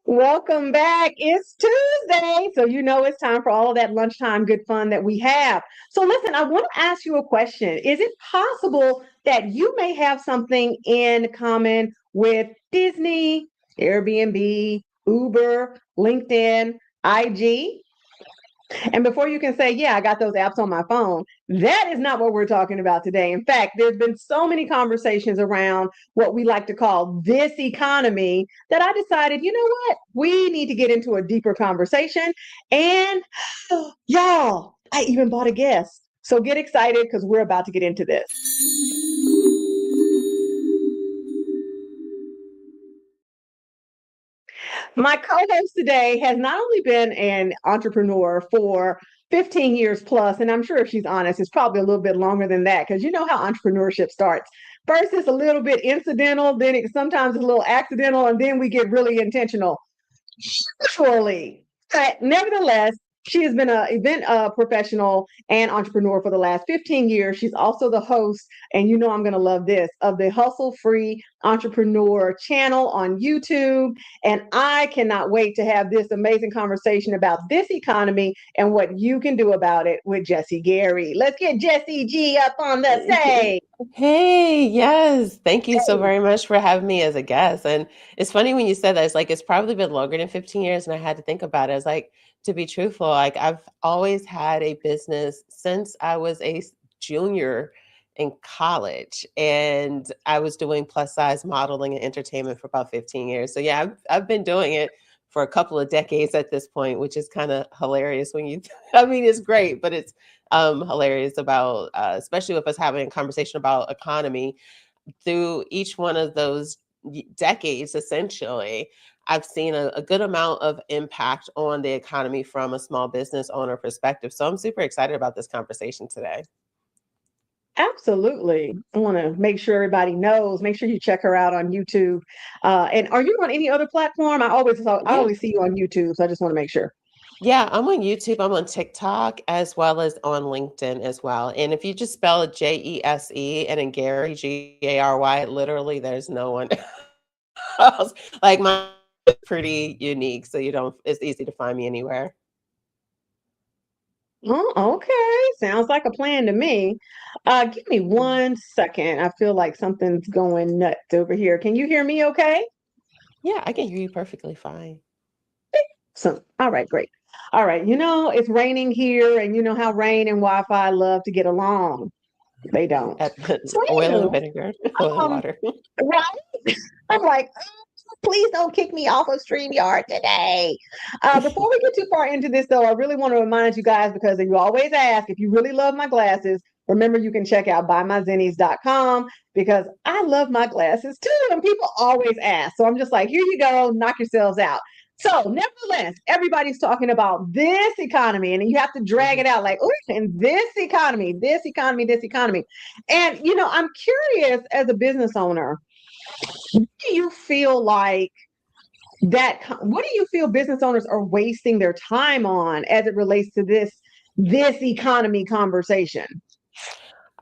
Welcome back. It's Tuesday, so you know it's time for all of that lunchtime good fun that we have. So, listen, I want to ask you a question. Is it possible that you may have something in common with Disney, Airbnb, Uber, LinkedIn, IG? And before you can say, yeah, I got those apps on my phone, that is not what we're talking about today. In fact, there's been so many conversations around what we like to call this economy that I decided, you know what? We need to get into a deeper conversation. And y'all, I even bought a guest. So get excited because we're about to get into this. My co host today has not only been an entrepreneur for 15 years plus, and I'm sure if she's honest, it's probably a little bit longer than that because you know how entrepreneurship starts. First, it's a little bit incidental, then it sometimes it's a little accidental, and then we get really intentional. Surely. But nevertheless, she has been an event professional and entrepreneur for the last 15 years. She's also the host, and you know I'm going to love this, of the Hustle Free Entrepreneur channel on YouTube. And I cannot wait to have this amazing conversation about this economy and what you can do about it with Jesse Gary. Let's get Jesse G up on the stage. Hey, yes. Thank you so very much for having me as a guest. And it's funny when you said that, it's like it's probably been longer than 15 years, and I had to think about it. It's like, to be truthful, like I've always had a business since I was a junior in college, and I was doing plus size modeling and entertainment for about 15 years. So yeah, I've been doing it for a couple of decades at this point, which is kind of hilarious when you, I mean, it's great, but it's hilarious about, especially with us having a conversation about economy through each one of those decades, essentially. I've seen a good amount of impact on the economy from a small business owner perspective. So I'm super excited about this conversation today. Absolutely. I want to make sure everybody knows. Make sure you check her out on YouTube. And are you on any other platform? I Yeah. always see you on YouTube, so I just want to make sure. Yeah, I'm on YouTube, I'm on TikTok, as well as on LinkedIn as well. And if you just spell it Jese and then Gary, Gary, literally there's no one else. Like mine is pretty unique, so you don't, it's easy to find me anywhere. Oh, okay. Sounds like a plan to me. Give me Mhm. 1 second. I feel like something's going nuts over here. Can you hear me okay? Yeah, I can hear you perfectly fine. So, all right, great. All right. You know, it's raining here, and you know how rain and Wi-Fi love to get along. They don't. At So, oil and anywho, vinegar, oil and um, water. right? I'm like, please don't kick me off of StreamYard today. Before we get too far into this, though, I really want to remind you guys because you always ask if you really love my glasses. Remember, you can check out buymyzennies.com because I love my glasses too. And people always ask. So I'm just like, here you go, knock yourselves out. So, nevertheless, everybody's talking about this economy, and you have to drag it Mhm. out like, oh, and this economy, this economy, this economy. And, you know, I'm curious as a business owner, do you feel like what do you feel business owners are wasting their time on as it relates to this economy conversation?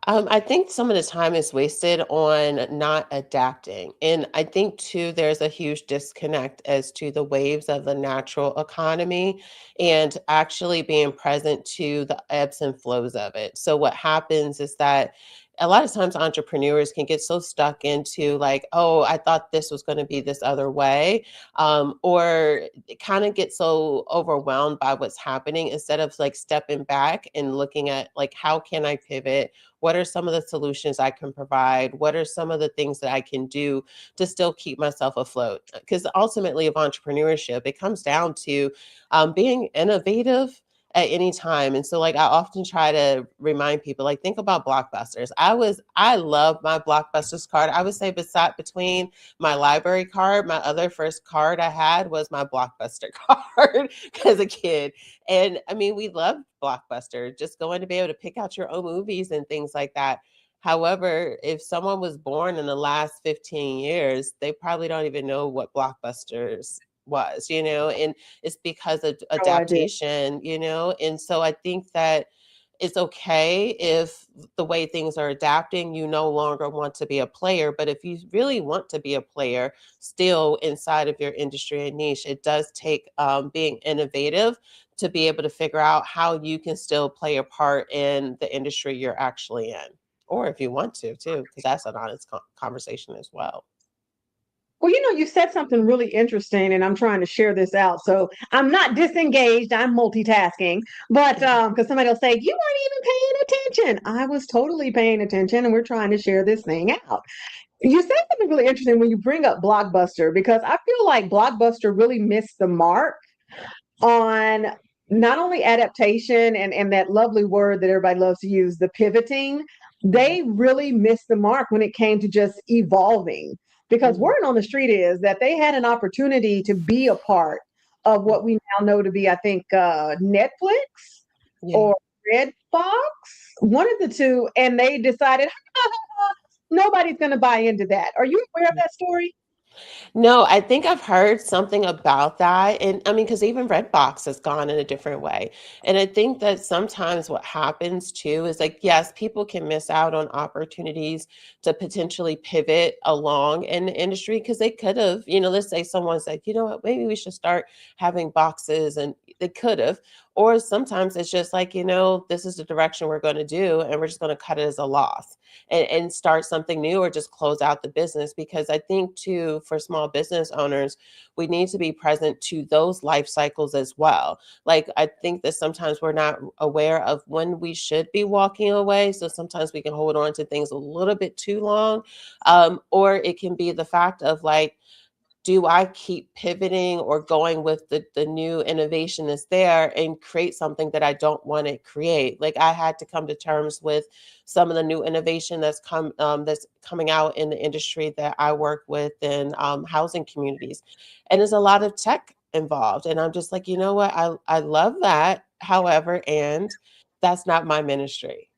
I think some of the time is wasted on not adapting. And I think too, there's a huge disconnect as to the waves of the natural economy and actually being present to the ebbs and flows of it. So what happens is that a lot of times entrepreneurs can get so stuck into like, oh, I thought this was going to be this other way, or kind of get so overwhelmed by what's happening instead of like stepping back and looking at like, how can I pivot? What are some of the solutions I can provide? What are some of the things that I can do to still keep myself afloat? Because ultimately, of entrepreneurship, it comes down to being innovative at any time. And so like I often try to remind people, like, think about blockbusters. I love my blockbusters card. I would say beside between my library card, my other first card I had was my blockbuster card as a kid. And I mean, we love Blockbuster, just going to be able to pick out your own movies and things like that. However, if someone was born in the last 15 years, they probably don't even know what Blockbusters was, and it's because of No idea. adaptation. And so I think that it's okay if the way things are adapting, you no longer want to be a player. But if you really want to be a player still inside of your industry and niche, it does take being innovative to be able to figure out how you can still play a part in the industry you're actually in. Or if you want to, too, because that's an honest conversation as well. Well, you said something really interesting, and I'm trying to share this out. So I'm not disengaged, I'm multitasking. But because somebody will say, you weren't even paying attention. I was totally paying attention, and we're trying to share this thing out. You said something really interesting when you bring up Blockbuster, because I feel like Blockbuster really missed the mark on not only adaptation and that lovely word that everybody loves to use, the pivoting. Mhm. They really missed the mark when it came to just evolving. Because Mhm. word on the street is that they had an opportunity to be a part of what we now know to be, I think, Netflix Yeah. or Redbox, one of the two, and they decided nobody's going to buy into that. Are you aware of that story? No, I think I've heard something about that. And I mean, because even Redbox has gone in a different way. And I think that sometimes what happens too is like, yes, people can miss out on opportunities to potentially pivot along in the industry because they could have, let's say someone's like, you know what, maybe we should start having boxes, and they could have. Or sometimes it's just like, this is the direction we're going to do, and we're just going to cut it as a loss and start something new or just close out the business. Because I think too, for small business owners, we need to be present to those life cycles as well. Like, I think that sometimes we're not aware of when we should be walking away. So sometimes we can hold on to things a little bit too long. Or it can be the fact of like, do I keep pivoting or going with the new innovation that's there and create something that I don't want to create? Like, I had to come to terms with some of the new innovation that's coming out in the industry that I work with in housing communities, and there's a lot of tech involved. And I'm just like, you know what? I love that. However, and that's not my ministry.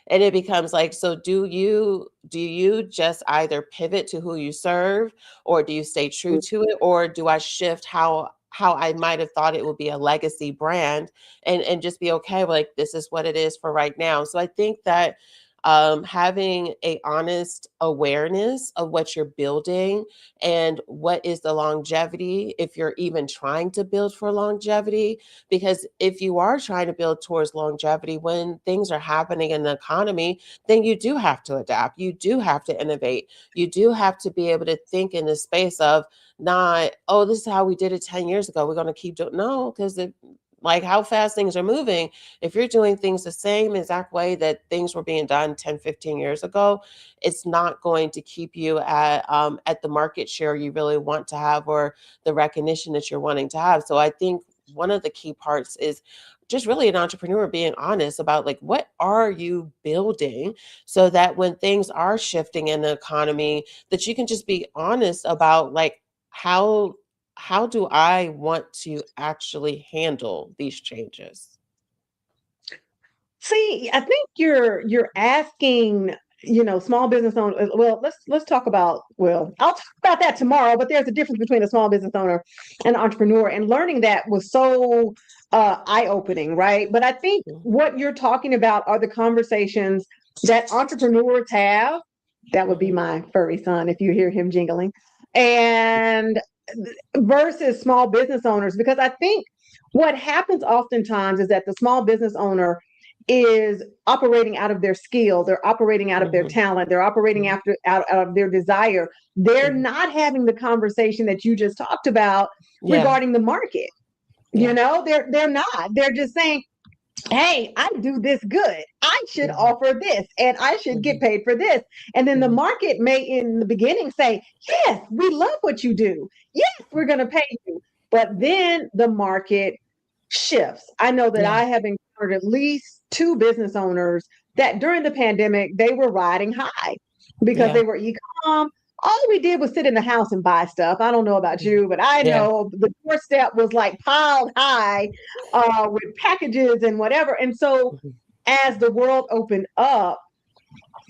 And it becomes like, so do you just either pivot to who you serve, or do you stay true to it, or do I shift how I might have thought it would be a legacy brand, and just be okay with like, this is what it is for right now. So I think that having a honest awareness of what you're building and what is the longevity, if you're even trying to build for longevity. Because if you are trying to build towards longevity, when things are happening in the economy, then you do have to adapt. You do have to innovate. You do have to be able to think in the space of not, oh, this is how we did it 10 years ago. We're going to keep doing, no, because like how fast things are moving, if you're doing things the same exact way that things were being done 10, 15 years ago, it's not going to keep you at the market share you really want to have, or the recognition that you're wanting to have. So I think one of the key parts is just really an entrepreneur being honest about like, what are you building, so that when things are shifting in the economy, that you can just be honest about like, how how do I want to actually handle these changes? See, I think you're asking, small business owners. Well, let's talk about. Well, I'll talk about that tomorrow. But there's a difference between a small business owner and an entrepreneur, and learning that was so eye-opening, right? But I think Mhm. what you're talking about are the conversations that entrepreneurs have. That would be Mhm. my furry son if you hear him jingling, and versus small business owners, because I think what happens oftentimes is that the small business owner is operating out of their skill, they're operating out of their Mhm. talent, they're operating Mhm. out of their desire. They're Mhm. not having the conversation that you just talked about Yeah. regarding the market. Yeah. They're not. They're just saying, hey, I do this good. I should Mhm. offer this and I should get Mhm. paid for this. And then the Mhm. market may, in the beginning, say, yes, we love what you do. Yes, we're going to pay you. But then the market shifts. I know that Yeah. I have encountered at least two business owners that during the pandemic, they were riding high because Yeah. they were e-com. All we did was sit in the house and buy stuff. I don't know about Mhm. you, but I Yeah. know the doorstep was like piled high with packages and whatever. And so Mhm. as the world opened up,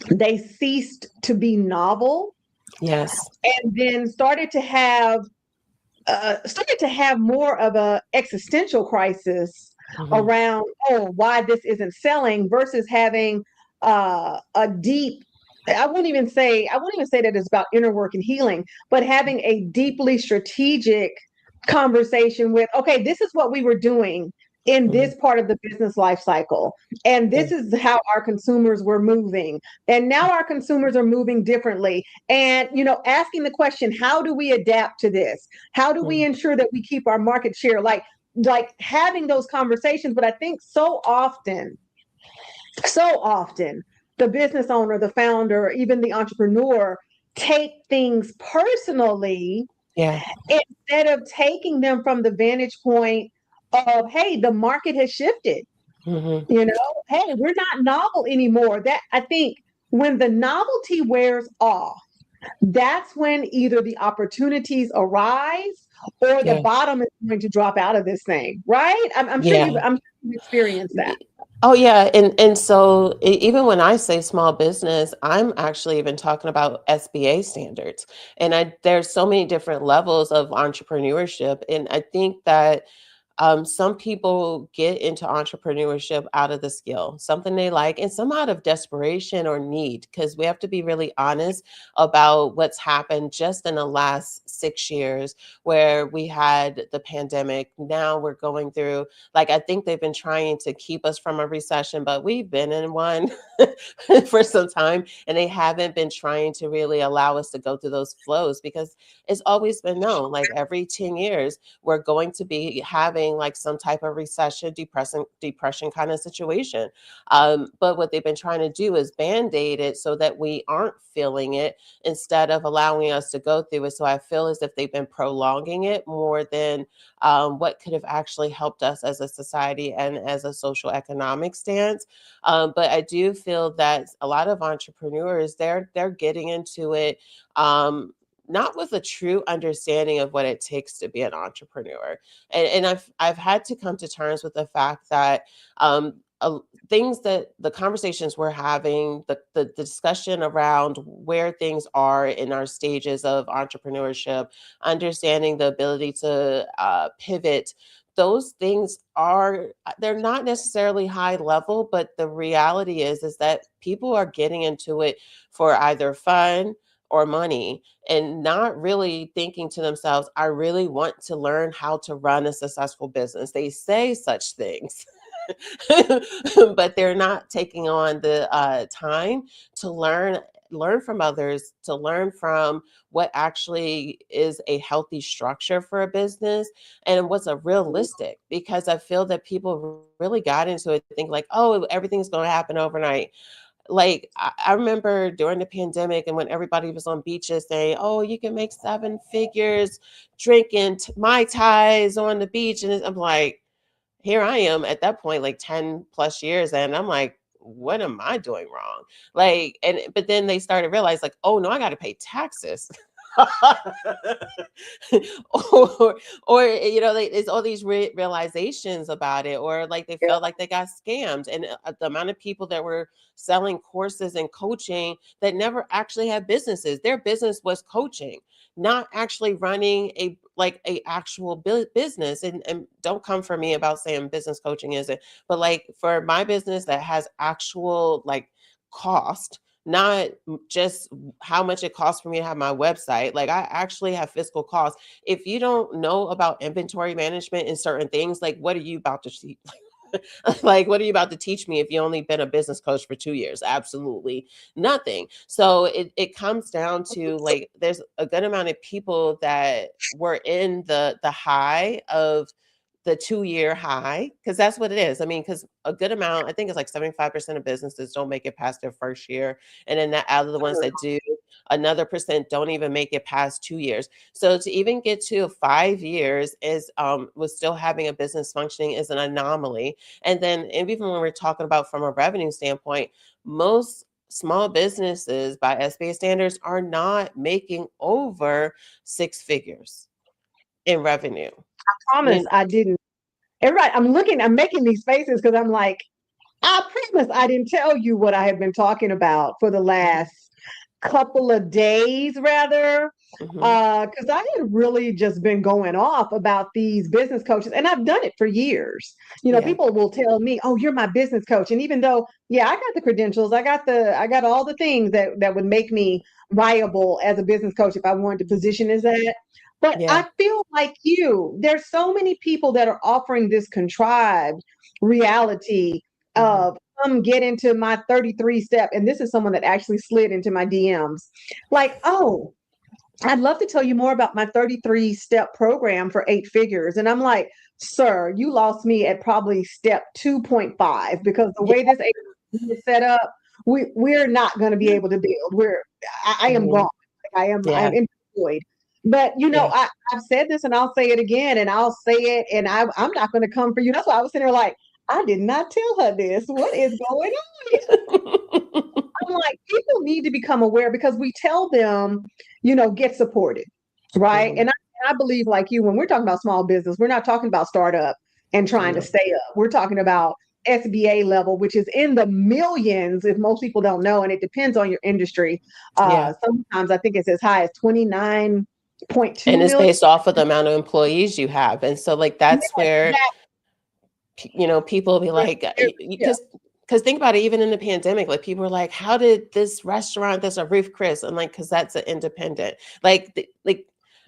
they ceased to be novel Yes. and then started to have more of a existential crisis Mhm. around, oh, why this isn't selling versus having a deep, I wouldn't even say that it's about inner work and healing, but having a deeply strategic conversation with, okay, this is what we were doing in Mhm. this part of the business life cycle. And Yeah. this is how our consumers were moving. And now our consumers are moving differently. And, asking the question, how do we adapt to this? How do we Mhm. ensure that we keep our market share? Like having those conversations. But I think so often, the business owner, the founder, even the entrepreneur take things personally Yeah. instead of taking them from the vantage point of, hey, the market has shifted. Mhm. Hey, we're not novel anymore. That I think when the novelty wears off, that's when either the opportunities arise or the Yeah. bottom is going to drop out of this thing, right? I'm sure you've Yeah. I'm sure you've experienced that. Oh yeah, and so even when I say small business, I'm actually even talking about SBA standards. And there's so many different levels of entrepreneurship, and I think that some people get into entrepreneurship out of the skill, something they like, and some out of desperation or need, because we have to be really honest about what's happened just in the last 6 years, where we had the pandemic. Now we're going through, like, I think they've been trying to keep us from a recession, but we've been in one for some time, and they haven't been trying to really allow us to go through those flows because it's always been known, like every 10 years we're going to be having like some type of recession, depression kind of situation. But what they've been trying to do is band-aid it so that we aren't feeling it instead of allowing us to go through it. So I feel as if they've been prolonging it more than what could have actually helped us as a society and as a social economic stance. But I do feel that a lot of entrepreneurs, they're getting into it not with a true understanding of what it takes to be an entrepreneur. And I've had to come to terms with the fact that uh, things that the conversations we're having, the discussion around where things are in our stages of entrepreneurship, understanding the ability to pivot, those things are they're not necessarily high level, but the reality is that people are getting into it for either fun or money, and not really thinking to themselves, I really want to learn how to run a successful business. They say such things, but they're not taking on the time to learn from others, to learn from what actually is a healthy structure for a business and what's a realistic, because I feel that people really got into it think like, oh, everything's going to happen overnight. Like, I remember during the pandemic and when everybody was on beaches saying, "Oh, you can make 7 figures drinking Mai Tais on the beach," and I'm like, here I am at that point, like 10 plus years, and I'm like, "What am I doing wrong?" Like, but then they started to realize like, "Oh, no, I gotta pay taxes." or it's all these realizations about it, or like they Yeah. felt like they got scammed, and the amount of people that were selling courses and coaching that never actually had businesses. Their business was coaching, not actually running a actual business. And don't come for me about saying business coaching isn't, but like for my business that has actual like cost, not just how much it costs for me to have my website. Like I actually have fiscal costs. If you don't know about inventory management and certain things, like what are you about to see? Like, what are you about to teach me if you only been a business coach for 2 years? Absolutely nothing. So it comes down to like there's a good amount of people that were in the high of the 2 year high, because that's what it is. I mean, because a good amount, I think it's like 75% of businesses don't make it past their first year. And then that out of the ones that do, another percent don't even make it past 2 years. So to even get to 5 years is was still having a business functioning is an anomaly. And even when we're talking about from a revenue standpoint, most small businesses by SBA standards are not making over 6 figures in revenue. Promise You I didn't. Everybody, I'm making these faces because I'm like, I promise I didn't tell you what I have been talking about for the last couple of days rather, Hmm. because I had really just been going off about these business coaches, and I've done it for years. Yeah. People will tell me, "Oh, you're my business coach," and even though, yeah, I got the credentials, I got all the things that would make me viable as a business coach if I wanted to position as that. But Yeah. I feel like there's so many people that are offering this contrived reality Hmm. of come get into my 33 step. And this is someone that actually slid into my DMs. Like, oh, I'd love to tell you more about my 33 step program for 8 figures. And I'm like, sir, you lost me at probably step 2.5 because the Yeah. way this is set up, we're not going to be able to build. I am Hmm. gone. I Yeah. am employed. But Yeah. I've said this and I'll say it again and I'll say it and I'm not going to come for you. That's why I was sitting there like, I did not tell her this. What is going on? I'm like, people need to become aware because we tell them, get supported, right? Hmm. And I believe, like you, when we're talking about small business, we're not talking about startup and trying to No. stay up. We're talking about SBA level, which is in the millions, if most people don't know, and it depends on your industry. Yeah. Sometimes I think it's as high as 29.2 And it's million. based off of the amount of employees you have. And so like Yes, that's where that, people be like, yeah, because think about it, even in the pandemic, like people were like, how did this restaurant, there's a Ruth Chris? I'm like, because that's an independent. Like, like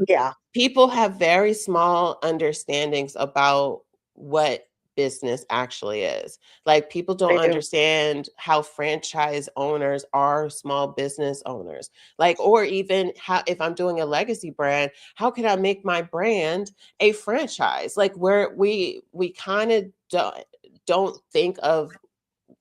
yeah, people have very small understandings about what business actually is. Like people don't they do. understand how franchise owners are small business owners. Like, or even how, if I'm doing a legacy brand, how can I make my brand a franchise? Like where we kind of don't think of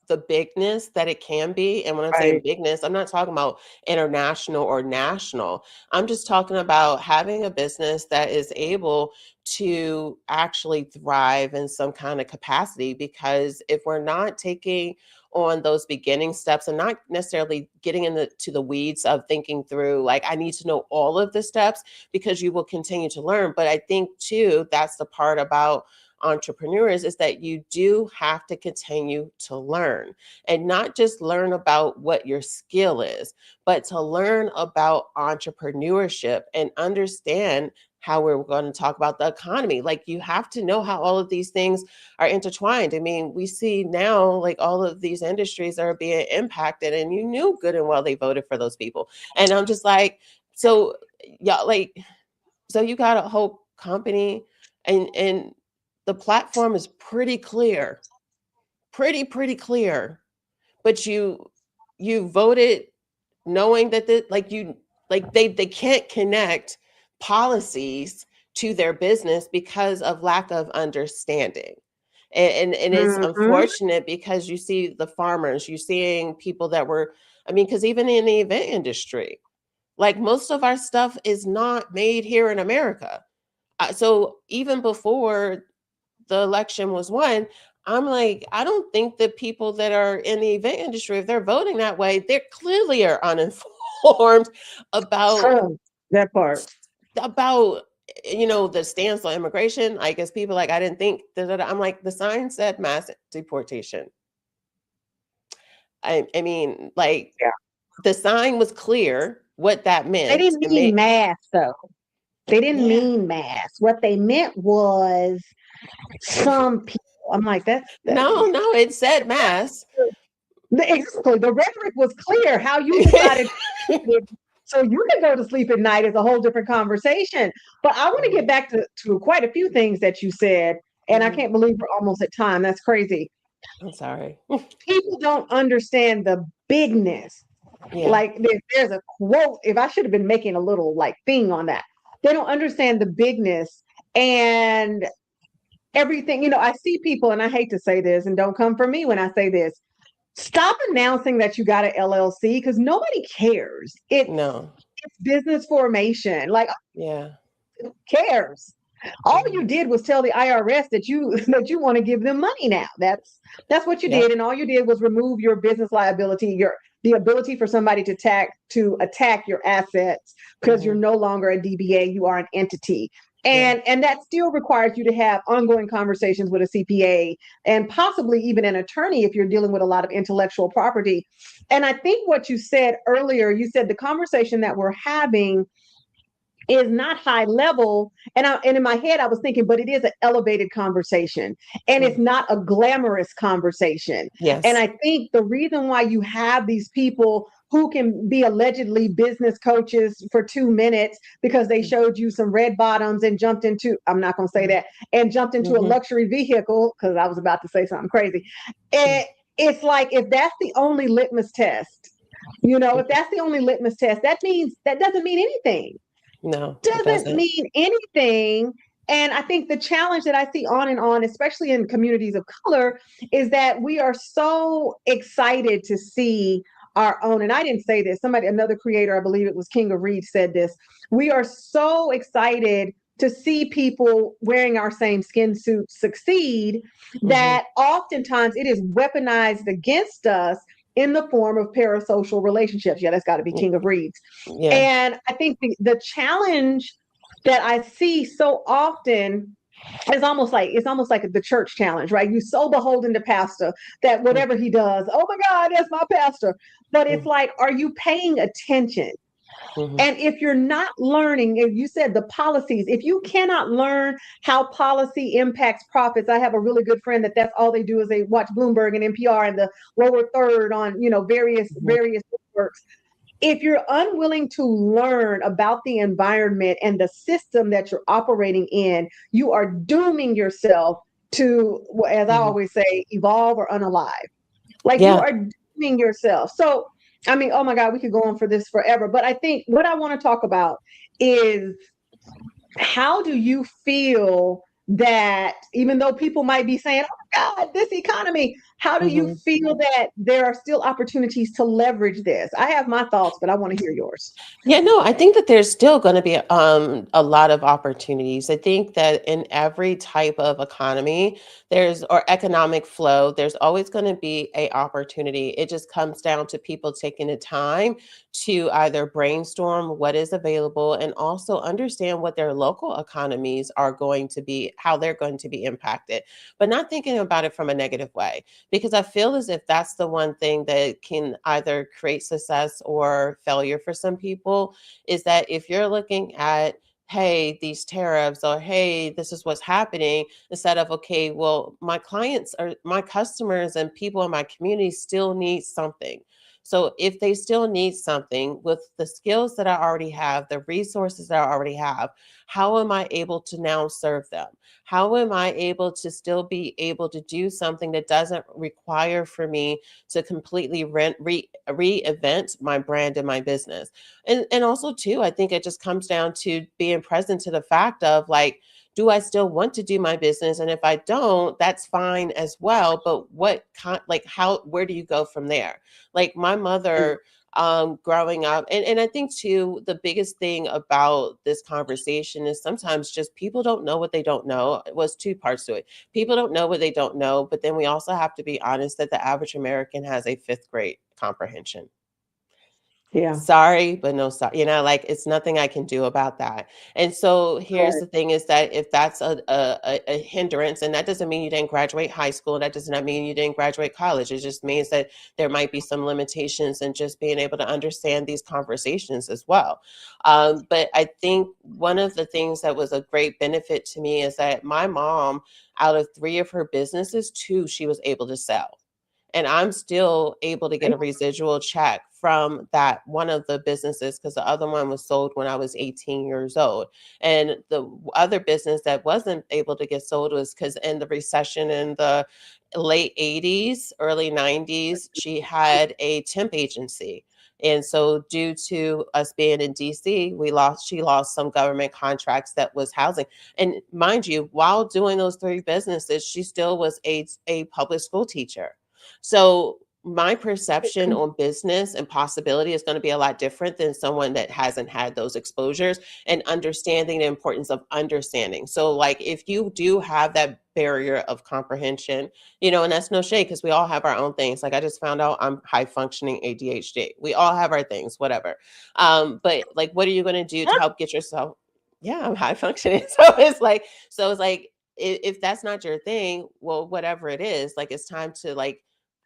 the bigness that it can be. And when I'm saying Right. bigness, I'm not talking about international or national. I'm just talking about having a business that is able to actually thrive in some kind of capacity. Because if we're not taking on those beginning steps and not necessarily getting into the weeds of thinking through, like, I need to know all of the steps, because you will continue to learn. But I think too, that's the part about entrepreneurs, is that you do have to continue to learn, and not just learn about what your skill is, but to learn about entrepreneurship and understand how we're going to talk about the economy. Like you have to know how all of these things are intertwined. I mean, we see now like all of these industries are being impacted, and you knew good and well they voted for those people. And I'm just like, so yeah, like, so you got a whole company, and the platform is pretty clear, pretty clear, but you voted knowing that they can't connect policies to their business because of lack of understanding. And it's Mhm. unfortunate, because you see the farmers, you seeing people that were, I mean, because even in the event industry, like most of our stuff is not made here in America. So even before the election was won, I'm like, I don't think that people that are in the event industry, if they're voting that way, they're clearly are uninformed about Oh, that part. about the stance on immigration. I guess people like, I didn't think that. I'm like, the sign said mass deportation. I mean, like, Yeah. the sign was clear what that They meant. didn't It mean made, mass, though. They didn't yeah. mean mass. What they meant was some people. I'm like, that. No, no, it said mass. Exactly. The rhetoric was clear. How you decided it, so you can go to sleep at night is a whole different conversation. But I want to get Mhm, back to quite a few things that you said, and I mhm. can't believe we're almost at time. That's crazy. I'm sorry. People don't understand the bigness. Yeah, Like there's a quote. If I should have been making a little like thing on that, they don't understand the bigness and everything. I see people, and I hate to say this, and don't come for me when I say this. Stop announcing that you got an LLC because nobody cares. no, It's business formation. Like, yeah, who cares? All you mhm, did was tell the IRS that you that you want to give them money now. That's what you yep, did, and all you did was remove your business liability, your the ability for somebody to attack your assets because you're mhm, no longer a DBA, you are an entity. Yeah. And that still requires you to have ongoing conversations with a CPA and possibly even an attorney if you're dealing with a lot of intellectual property. And I think what you said earlier, you said the conversation that we're having is not high level. And in my head, I was thinking, but it is an elevated conversation and it's Mm. not a glamorous conversation. And Yes. I think the reason why you have these people who can be allegedly business coaches for 2 minutes because they showed you some red bottoms and jumped into, I'm not going to say that, and jumped into a Mm-hmm. luxury vehicle, because I was about to say something crazy. And it's like, if that's the only litmus test, if that's the only litmus test, that doesn't mean anything, No, it doesn't doesn't. mean anything. And I think the challenge that I see on and on, especially in communities of color, is that we are so excited to see our own. And I didn't say this, another creator, I believe it was King of Reed, said this. We are so excited to see people wearing our same skin suit succeed Mm-hmm. that oftentimes it is weaponized against us in the form of parasocial relationships. Yeah, that's got to be King of Reeds. Yeah. And I think the challenge that I see so often is almost like the church challenge, right? You're so beholden to pastor that whatever he does, oh my God, that's my pastor. But it's like, are you paying attention? Mm-hmm. And if you're not learning, if you said the policies, if you cannot learn how policy impacts profits, I have a really good friend that's all they do is they watch Bloomberg and NPR and the lower third on Mm-hmm. various networks. If you're unwilling to learn about the environment and the system that you're operating in, you are dooming yourself to, as I Mm-hmm. always say, evolve or unalive. Like, you Yeah. are dooming yourself. So, I mean, oh my God, we could go on for this forever. But I think what I want to talk about is, how do you feel that, even though people might be saying, oh my God, this economy, how do you Mm-hmm. feel that there are still opportunities to leverage this? I have my thoughts, but I want to hear yours. Yeah, no, I think that there's still going to be a lot of opportunities. I think that in every type of economy, there's or economic flow, there's always going to be a opportunity. It just comes down to people taking the time to either brainstorm what is available and also understand what their local economies are going to be, how they're going to be impacted, but not thinking about it from a negative way. Because I feel as if that's the one thing that can either create success or failure for some people, is that if you're looking at, hey, these tariffs, or hey, this is what's happening, instead of, okay, well, my clients or my customers and people in my community still need something. So if they still need something with the skills that I already have, the resources that I already have, how am I able to now serve them? How am I able to still be able to do something that doesn't require for me to completely reinvent my brand and my business? And also too, I think it just comes down to being present to the fact of, like, do I still want to do my business? And if I don't, that's fine as well. But what kind, like, how, where do you go from there? Like my mother, growing up, and I think too, the biggest thing about this conversation is sometimes just people don't know what they don't know. It was two parts to it. People don't know what they don't know, but then we also have to be honest that the average American has a fifth grade comprehension. Yeah. Sorry, but no sorry. Like, it's nothing I can do about that. And so here's Right. the thing, is that if that's a hindrance, and that doesn't mean you didn't graduate high school, that does not mean you didn't graduate college. It just means that there might be some limitations in just being able to understand these conversations as well. But I think one of the things that was a great benefit to me is that my mom, out of three of her businesses, two she was able to sell, and I'm still able to get a residual check from that one of the businesses, because the other one was sold when I was 18 years old. And the other business that wasn't able to get sold was because in the recession in the late 80s, early 90s, she had a temp agency. And so due to us being in DC, she lost some government contracts that was housing. And mind you, while doing those three businesses, she still was a public school teacher. So my perception on business and possibility is going to be a lot different than someone that hasn't had those exposures, and understanding the importance of understanding. So, like, if you do have that barrier of comprehension, and that's no shade, because we all have our own things. Like, I just found out I'm high functioning ADHD. We all have our things, whatever. But like, what are you going to do to help get yourself? Yeah, I'm high functioning. So it's like if that's not your thing, well, whatever it is, like it's time to like,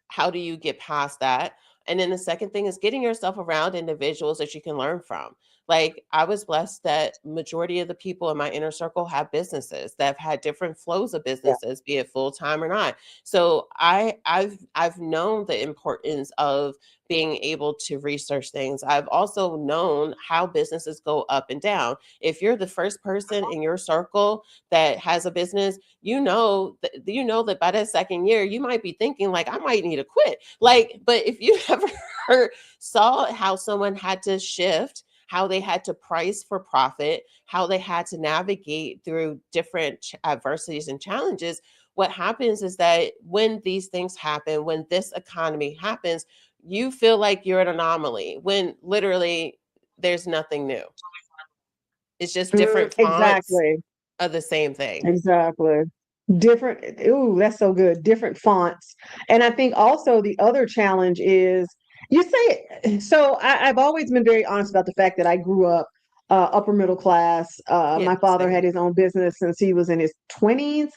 how do you get past that? And then the second thing is getting yourself around individuals that you can learn from. Like I was blessed that majority of the people in my inner circle have businesses that have had different flows of Yeah. businesses, be it full time or not. So I've known the importance of being able to research things. I've also known how businesses go up and down. If you're the first person in your circle that has a business, you know that by that second year you might be thinking like I might need to quit. Like, but if you ever saw how someone had to shift, how they had to price for profit, how they had to navigate through different adversities and challenges, what happens is that when these things happen, when this economy happens, you feel like you're an anomaly when literally there's nothing new. It's just different fonts Exactly. of the same thing. Exactly. Different. Ooh, that's so good. Different fonts. And I think also the other challenge is you say, so I've always been very honest about the fact that I grew up upper middle class. Yeah, My father same. had his own business since he was in his 20s.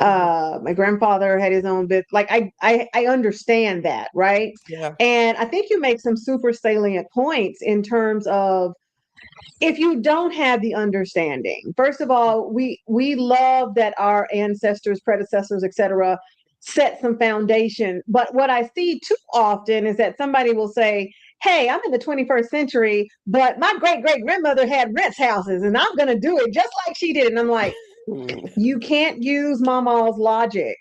Mhm. My grandfather had his own business. Like I understand that, right? Yeah. And I think you make some super salient points in terms of if you don't have the understanding. First of all, we love that our ancestors, predecessors, etc., set some foundation. But what I see too often is that somebody will say, hey, I'm in the 21st century, but my great great grandmother had rent houses and I'm going to do it just like she did. And I'm like, Mm. you can't use mama's logic.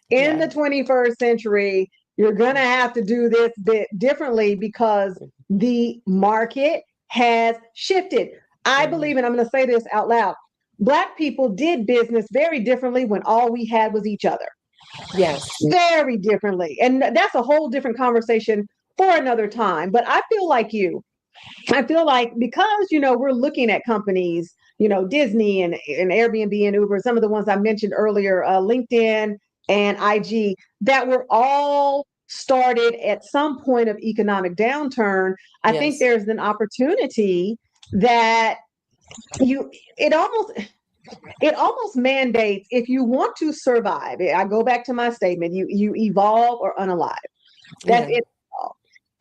In Yeah. the 21st century, you're going to have to do this bit differently because the market has shifted. I Mhm. believe, and I'm going to say this out loud, Black people did business very differently when all we had was each other, Yes. very differently. And that's a whole different conversation for another time. But I feel like you. I feel like because we're looking at companies, Disney and Airbnb and Uber, some of the ones I mentioned earlier, LinkedIn and IG, that were all started at some point of economic downturn. I think Yes. there's an opportunity that you it almost mandates if you want to survive. I go back to my statement: you evolve or unalive. That's Yeah. it.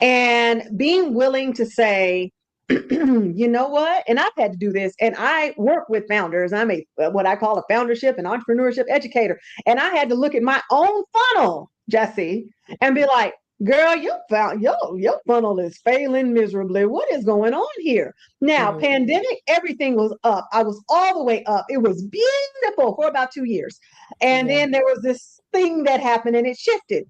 And being willing to say, you know what? And I've had to do this, and I work with founders. I'm a what I call a foundership and entrepreneurship educator, and I had to look at my own funnel, Jesse, and be like, "Girl, your funnel is failing miserably. What is going on here?" Now, Mhm. pandemic, everything was up. I was all the way up. It was beautiful for about 2 years, and Yeah. then there was this thing that happened, and it shifted.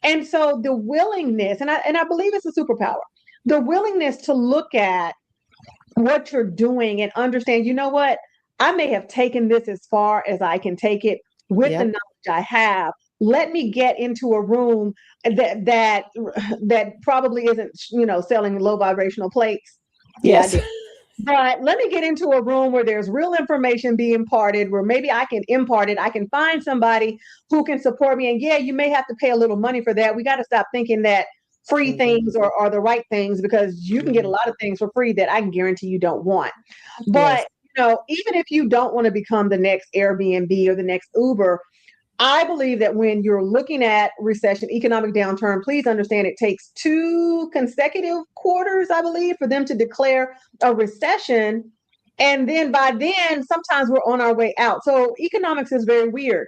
And so the willingness, and I believe it's a superpower, the willingness to look at what you're doing and understand, you know what, I may have taken this as far as I can take it with the Yep. knowledge I have. Let me get into a room that probably isn't, selling low vibrational plates. Yeah, I Yes. did. But let me get into a room where there's real information being imparted, where maybe I can impart it. I can find somebody who can support me. And yeah, you may have to pay a little money for that. We got to stop thinking that free Mhm. things are the right things, because you can get a Mhm. lot of things for free that I can guarantee you don't want. Yes. But even if you don't want to become the next Airbnb or the next Uber, I believe that when you're looking at recession, economic downturn, please understand it takes 2 consecutive quarters, I believe, for them to declare a recession. And then by then, sometimes we're on our way out. So economics is very weird.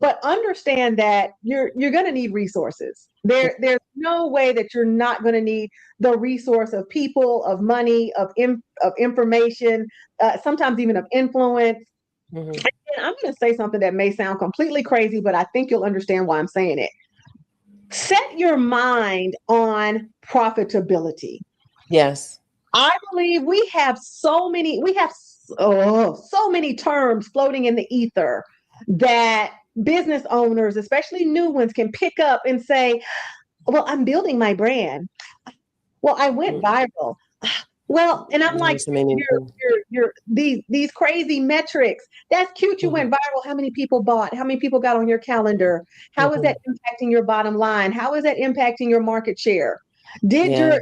But understand that you're going to need resources. There's no way that you're not going to need the resource of people, of money, of information, sometimes even of influence. Mhm. And I'm going to say something that may sound completely crazy, but I think you'll understand why I'm saying it. Set your mind on profitability. Yes. I believe we have so many terms floating in the ether that business owners, especially new ones, can pick up and say, well, I'm building my brand. Well, I went Mm. viral. Well, and I'm like, There's so many. you're these crazy metrics. That's cute. You Mhm. went viral. How many people bought? How many people got on your calendar? How is that Mhm. impacting your bottom line? How is that impacting your market share? Did Yeah. your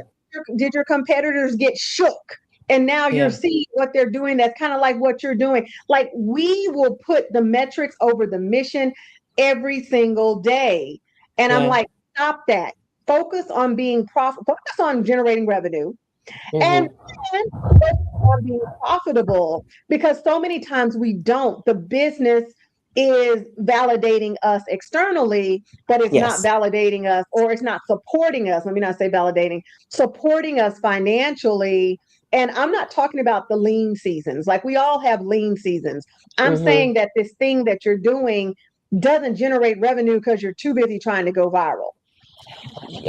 did your competitors get shook? And now you're Yeah. seeing what they're doing. That's kind of like what you're doing. Like we will put the metrics over the mission every single day. And I'm Yeah. like, stop that. Focus on being profitable, focus on generating revenue, and Hmm. then focus on being profitable, because so many times we don't. The business is validating us externally, but it's not Yes. validating us, or it's not supporting us. Let me not say validating, supporting us financially. And I'm not talking about the lean seasons. Like we all have lean seasons. I'm Hmm. saying that this thing that you're doing doesn't generate revenue because you're too busy trying to go viral,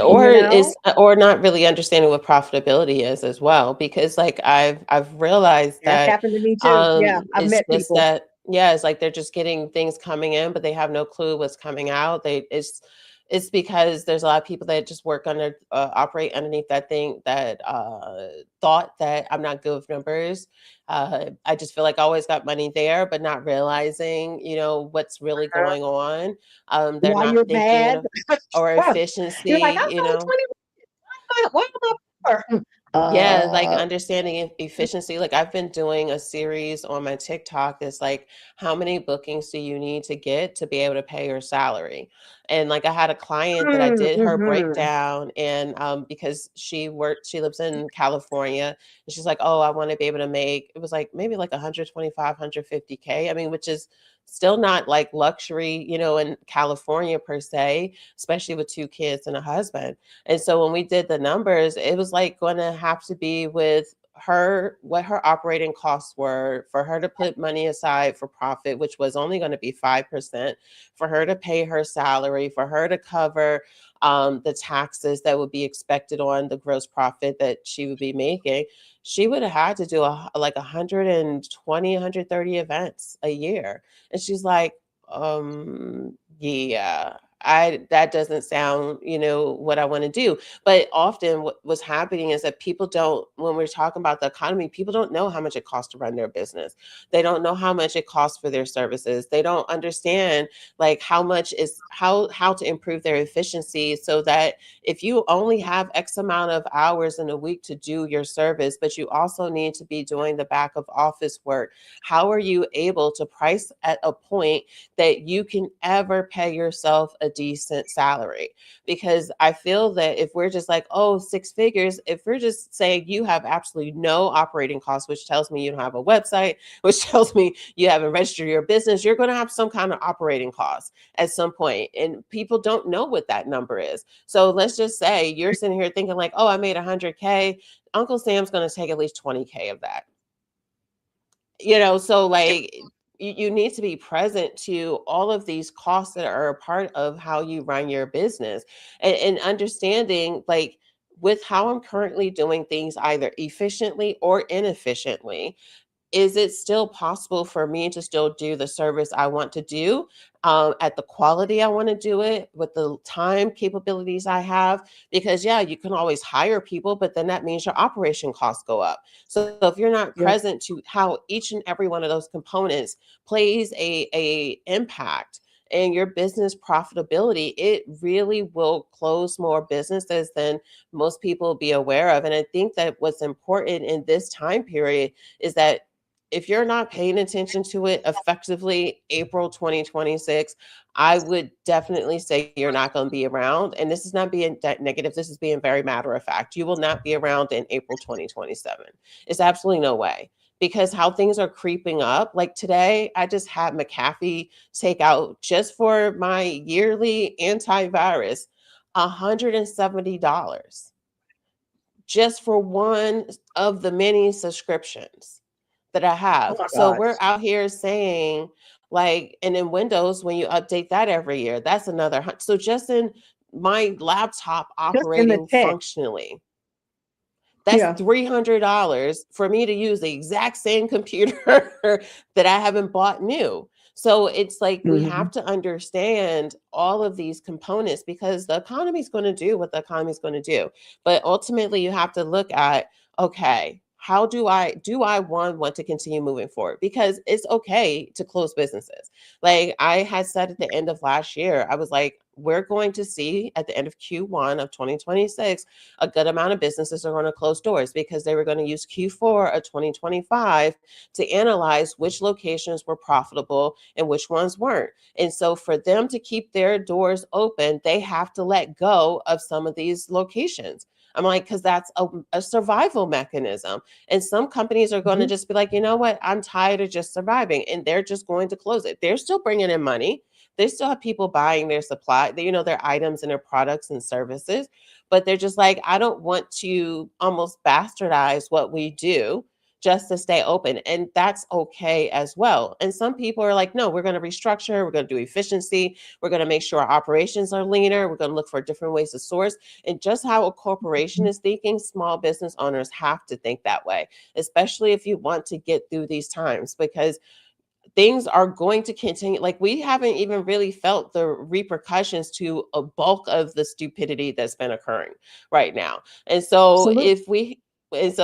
Or you know? or not really understanding what profitability is as well, because like I've realized That's that happened to me too. Yeah, I've it's met just people. that, yeah, it's like they're just getting things coming in but they have no clue what's coming out. It's because there's a lot of people that just work under operate underneath that thing, that thought that I'm not good with numbers. I just feel like I always got money there, but not realizing, what's really going on. They're While not you're thinking mad, of or you're like, efficiency, I sold 20. Why am I poor? Yeah, like Uh, understanding efficiency. Like I've been doing a series on my TikTok that's like, how many bookings do you need to get to be able to pay your salary? And like I had a client that I did her mm-hmm. breakdown, and because she lives in California, and she's like, oh, I want to be able to make, it was like maybe like 125, 150K. I mean, which is still not like luxury, in California per se, especially with two kids and a husband. And so when we did the numbers, it was like going to have to be with her, what her operating costs were, for her to put money aside for profit, which was only going to be 5%, for her to pay her salary, for her to cover the taxes that would be expected on the gross profit that she would be making. She would have had to do like 120, 130 events a year. And she's like, yeah, that doesn't sound, what I want to do. But often what was happening is that people don't, when we're talking about the economy, people don't know how much it costs to run their business. They don't know how much it costs for their services. They don't understand like how much is how to improve their efficiency, so that if you only have X amount of hours in a week to do your service, but you also need to be doing the back of office work, how are you able to price at a point that you can ever pay yourself a decent salary? Because I feel that if we're just like, oh, six figures, if we're just saying you have absolutely no operating costs, which tells me you don't have a website, which tells me you haven't registered your business, you're going to have some kind of operating costs at some point. And people don't know what that number is. So let's just say you're sitting here thinking like, oh, I made 100K. Uncle Sam's going to take at least 20K of that. So like you need to be present to all of these costs that are a part of how you run your business, and understanding like, with how I'm currently doing things either efficiently or inefficiently, is it still possible for me to still do the service I want to do, at the quality I want to do it, with the time capabilities I have? Because, yeah, you can always hire people, but then that means your operation costs go up. So if you're not Yeah. present to how each and every one of those components plays a impact in your business profitability, it really will close more businesses than most people be aware of. And I think that what's important in this time period is that if you're not paying attention to it effectively, April 2026, I would definitely say you're not going to be around. And this is not being that negative. This is being very matter of fact. You will not be around in April 2027. It's absolutely no way, because how things are creeping up. Like today, I just had McAfee take out, just for my yearly antivirus, $170 just for one of the many subscriptions that I Oh have. my So God. we're out here saying like, and in Windows, when you update that every year, that's another. So just in my laptop Just in the operating tech. functionally, that's Yeah. $300 for me to use the exact same computer that I haven't bought new. So it's like we Hmm. have to understand all of these components, because the economy is going to do what the economy is going to do. But ultimately, you have to look at, okay, how do I want to continue moving forward? Because it's okay to close businesses. Like I had said at the end of last year, I was like, we're going to see at the end of Q1 of 2026, a good amount of businesses are going to close doors because they were going to use Q4 of 2025 to analyze which locations were profitable and which ones weren't. And so for them to keep their doors open, they have to let go of some of these locations. I'm like, because that's a survival mechanism. And some companies are going to Mhm. just be like, you know what? I'm tired of just surviving. And they're just going to close it. They're still bringing in money. They still have people buying their supply, their items and their products and services. But they're just like, I don't want to almost bastardize what we do just to stay open. And that's okay as well. And some people are like, no, we're going to restructure, we're going to do efficiency, we're going to make sure our operations are leaner, we're going to look for different ways to source. And just how a corporation is thinking, small business owners have to think that way, especially if you want to get through these times, because things are going to continue. Like, we haven't even really felt the repercussions to a bulk of the stupidity that's been occurring right now. And so Absolutely.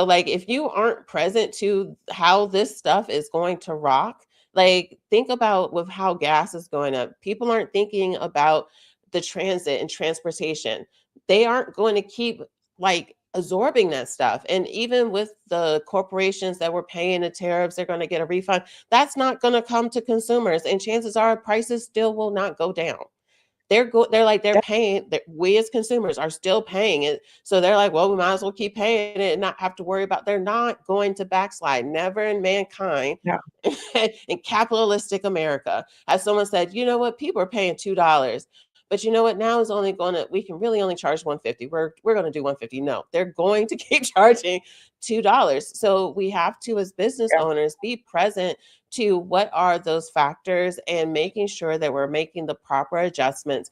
like, if you aren't present to how this stuff is going to rock, like, think about with how gas is going up. People aren't thinking about the transit and transportation. They aren't going to keep, like, absorbing that stuff. And even with the corporations that were paying the tariffs, they're going to get a refund. That's not going to come to consumers, and chances are prices still will not go down. They're That- paying that, we as consumers are still paying it, so they're like, well, we might as well keep paying it and not have to worry about. They're not going to backslide, never in mankind. yeah. In capitalistic America, as someone said, you know what, people are paying $2, but you know what, now is only going to, we can really only charge 150. We're going to do 150. No, they're going to keep charging $2. So we have to, as business Yeah. owners, be present to what are those factors and making sure that we're making the proper adjustments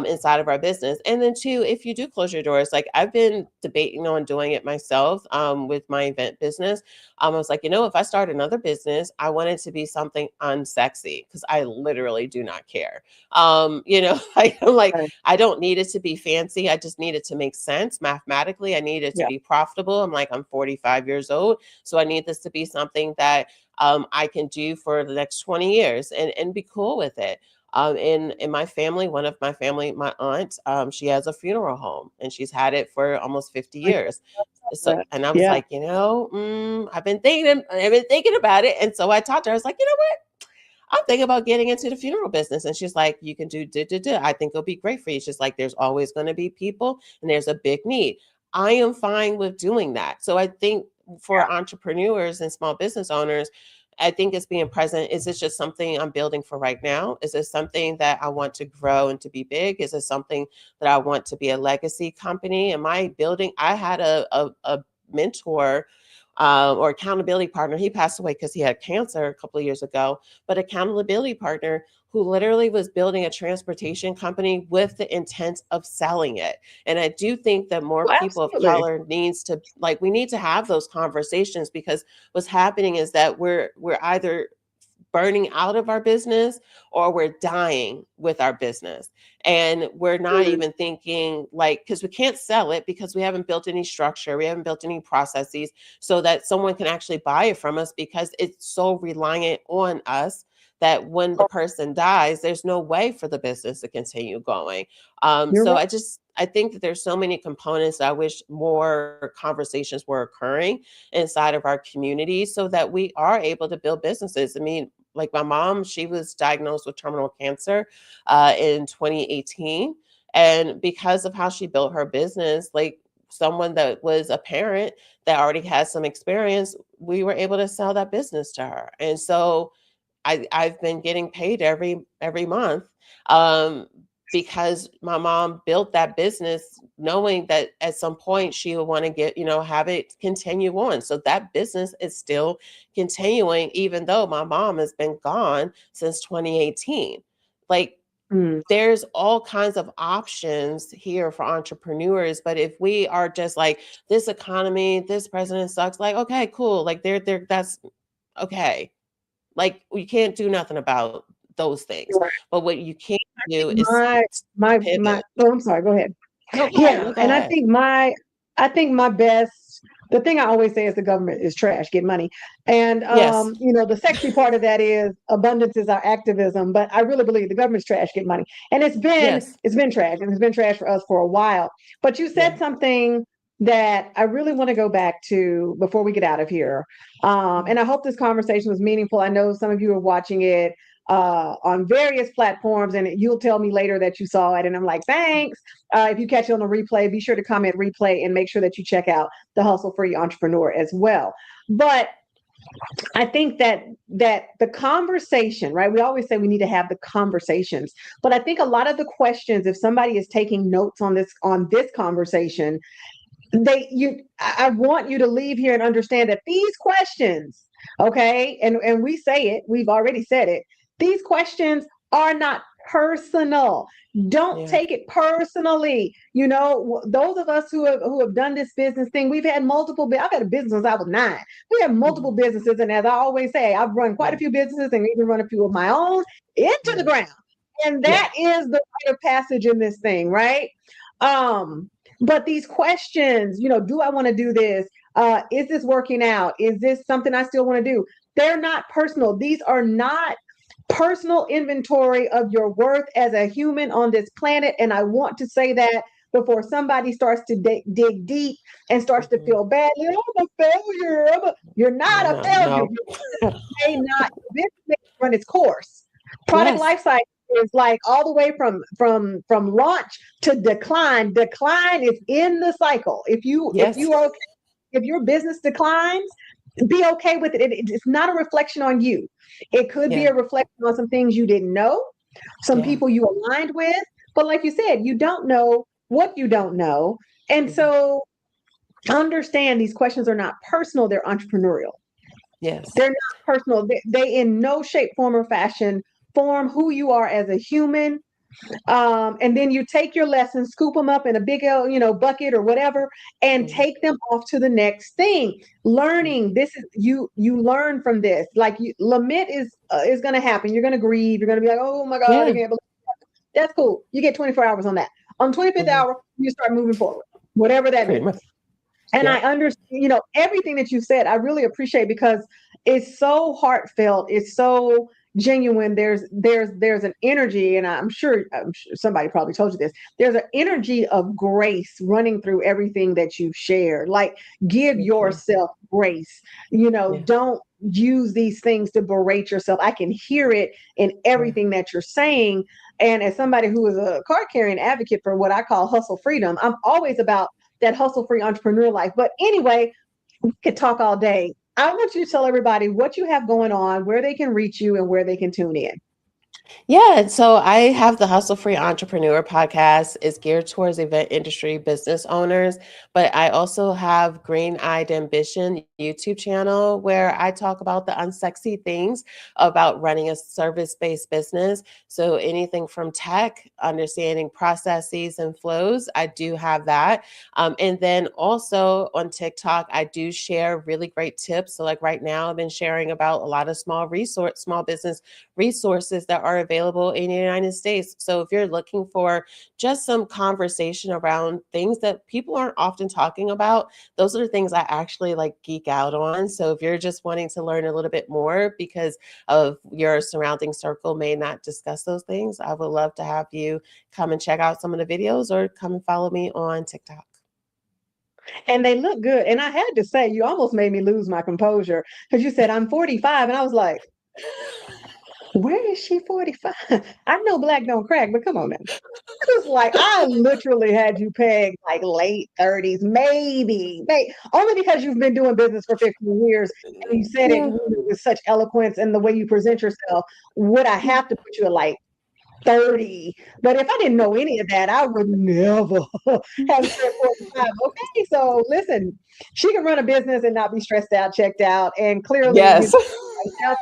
inside of our business. And then two, if you do close your doors, like, I've been debating on doing it myself with my event business. I was like, if I start another business, I want it to be something unsexy, because I literally do not care. Like, I'm like, Right. I don't need it to be fancy. I just need it to make sense mathematically. I need it to Yeah. be profitable. I'm like, I'm 45 years old, so I need this to be something that I can do for the next 20 years and be cool with it. In my family, one of my family, my aunt, she has a funeral home and she's had it for almost 50 Like years. So, that. and I was Yeah. like, I've been thinking about it. And so I talked to her. I was like, I'm thinking about getting into the funeral business. And she's like, you can do, I think it'll be great for you. She's like, there's always going to be people and there's a big need. I am fine with doing that. So I think for entrepreneurs and small business owners, I think it's being present. Is this just something I'm building for right now? Is this something that I want to grow and to be big? Is it something that I want to be a legacy company? Am I building? I had a mentor or accountability partner. He passed away because he had cancer a couple of years ago, but accountability partner who literally was building a transportation company with the intent of selling it. And I do think that more Oh, people of absolutely. color needs to, like, we need to have those conversations, because what's happening is that we're either burning out of our business or we're dying with our business, and we're not Mm. even thinking, like, because we can't sell it because we haven't built any structure, we haven't built any processes so that someone can actually buy it from us, because it's so reliant on us that when the person dies, there's no way for the business to continue going. You're So right. I think that there's so many components that I wish more conversations were occurring inside of our community so that we are able to build businesses. I mean, like, my mom, she was diagnosed with terminal cancer in 2018. And because of how she built her business, like, someone that was a parent that already had some experience, we were able to sell that business to her. And so I've been getting paid every month um, because my mom built that business knowing that at some point she would want to have it continue on. So that business is still continuing, even though my mom has been gone since 2018. Like, Mm. there's all kinds of options here for entrepreneurs, but if we are just like, this economy, this president sucks, like, okay, cool, like, they're that's okay. Like, we can't do nothing about those things. You're right. But what you can I think do is my pivot. oh, I'm sorry, go ahead. No, go ahead. Yeah, No, go and ahead. I think my best. the thing I always say is the government is trash, get money. And, Yes. the sexy part of that is abundance is our activism. But I really believe the government's trash, get money. And Yes. it's been trash, and it's been trash for us for a while. But you Yeah. said something that I really want to go back to before we get out of here. And I hope this conversation was meaningful. I know some of you are watching it on various platforms, and you'll tell me later that you saw it. And I'm like, thanks. If you catch it on the replay, be sure to comment replay and make sure that you check out the Hustle Free Entrepreneur as well. But I think that the conversation, right? We always say we need to have the conversations, but I think a lot of the questions, if somebody is taking notes on this conversation, I want you to leave here and understand that these questions, okay, and we say it, we've already said it, these questions are not personal. Don't Yeah. take it personally. Those of us who have done this business thing, we've had multiple. I've had a business since I was 9. We have multiple Mhm. businesses, and as I always say, I've run quite a Yeah. few businesses and even run a few of my own into the Yeah. ground. And Yeah. that is the rite of passage in this thing, right? Um, but these questions, do I want to do this? Is this working out? Is this something I still want to do? They're not personal. These are not personal inventory of your worth as a human on this planet. And I want to say that before somebody starts to dig deep and starts to Mhm. feel badly. I'm a failure. You're not a No, failure. no. This may run its course. Product Yes. life cycle is like all the way from launch to decline. Decline is in the cycle. If Yes. you are okay, if your business declines, be okay with it. It's not a reflection on you. It could be Yeah. a reflection on some things you didn't know, some Yeah. people you aligned with. But like you said, you don't know what you don't know. And Mhm. so understand these questions are not personal, they're entrepreneurial. Yes. They're not personal. They in no shape, form, or fashion form who you are as a human. And then you take your lessons, scoop them up in a big, bucket or whatever, and Mhm. take them off to the next thing. Mhm. Learning, this is you learn from this. Like lament is going to happen. You're going to grieve. You're going to be like, oh my God, I Yeah. can't believe that's cool. You get 24 hours on that. On 25th Mhm. hour, you start moving forward, whatever that Pretty means. much. And I Yeah. understand, everything that you said, I really appreciate because it's so heartfelt. It's so genuine. There's an energy, and I'm sure somebody probably told you this. There's an energy of grace running through everything that you've shared. Like, give Thank you. yourself grace. Yeah. Don't use these things to berate yourself. I can hear it in Yeah. everything that you're saying. And as somebody who is a card carrying advocate for what I call hustle freedom, I'm always about that hustle free entrepreneur life. But anyway, we could talk all day. I want you to tell everybody what you have going on, where they can reach you, and where they can tune in. Yeah, so I have the Hustle Free Entrepreneur podcast. It's geared towards event industry business owners, but I also have Green Eyed Ambition YouTube channel where I talk about the unsexy things about running a service-based business. So anything from tech, understanding processes and flows, I do have that. And then also on TikTok, I do share really great tips. So like right now, I've been sharing about a lot of small business resources that are available in the United States. So if you're looking for just some conversation around things that people aren't often talking about, those are the things I actually like geek out on. So if you're just wanting to learn a little bit more because of your surrounding circle may not discuss those things, I would love to have you come and check out some of the videos or come and follow me on TikTok. And they look good. And I had to say, you almost made me lose my composure because you said I'm 45. And I was like, where is she 45? I know black don't crack, but come on now. It's like I literally had you pegged like late 30s, maybe, only because you've been doing business for 15 years and you said it Yeah. with such eloquence and the way you present yourself. Would I have to put you at like 30? But if I didn't know any of that, I would never have said 45. Okay, so listen, she can run a business and not be stressed out, checked out, and clearly, Yes. so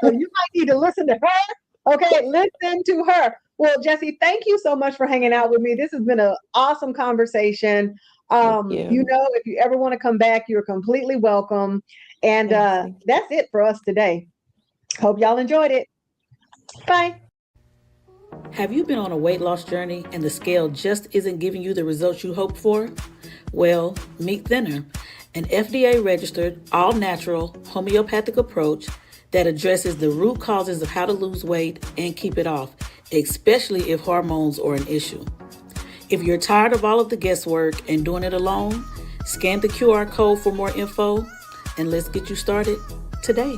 you might need to listen to her. Okay, listen to her. Well, Jesse, thank you so much for hanging out with me. This has been an awesome conversation. Thank you. If you ever want to come back, you're completely welcome. And Yes, thank you. that's it for us today. Hope y'all enjoyed it. Bye. Have you been on a weight loss journey and the scale just isn't giving you the results you hoped for? Well, meet Thinner. an FDA-registered, all-natural, homeopathic approach that addresses the root causes of how to lose weight and keep it off, especially if hormones are an issue. If you're tired of all of the guesswork and doing it alone, scan the QR code for more info, and let's get you started today.